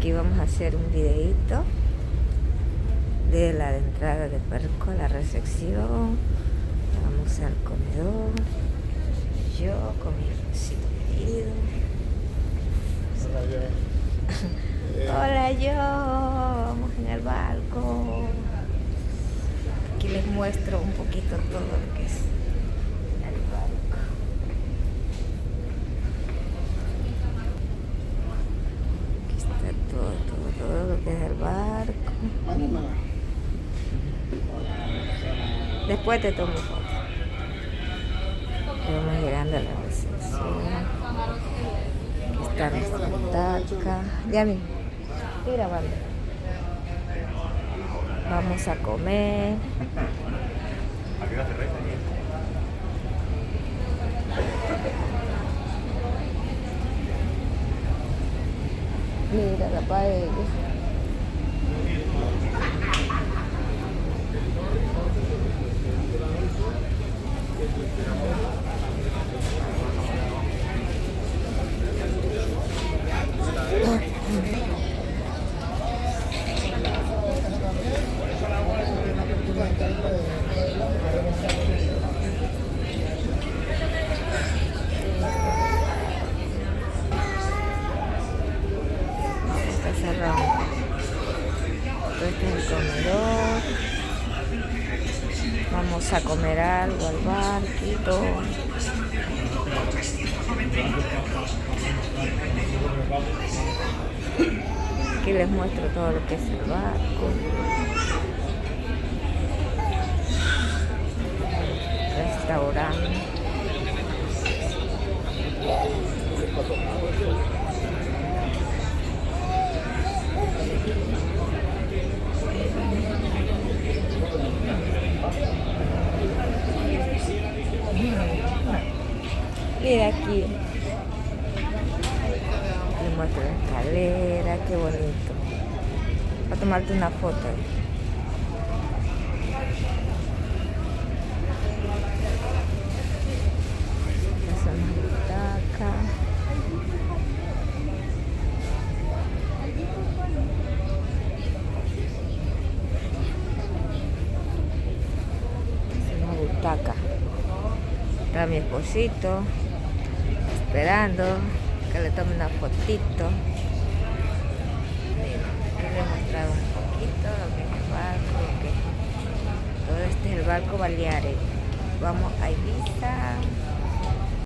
Aquí vamos a hacer un videito de la entrada del barco a la recepción. Vamos al comedor. Yo con mi rosito querido. Hola, yo. Vamos en el barco. Aquí les muestro un poquito todo lo que es el barco. Aquí está todo lo que es el barco. Después te tomo foto. Vamos llegando a la recepción. Aquí está nuestra butaca. Ya vi. Estoy grabando. Vamos a comer. Mira la paella. Está cerrado. Este es el comedor. Vamos a comer algo al barquito. Aquí les muestro todo lo que es el barco. Restaurante. Mira aquí. Les muestro la escalera, qué bonito. Voy a tomarte una foto. Esa es una butaca. Es una butaca. Está mi esposito esperando que le tome una fotito. Miren, aquí les he mostrado un poquito lo que es el barco, todo este es el barco Baleares. Vamos a Ibiza.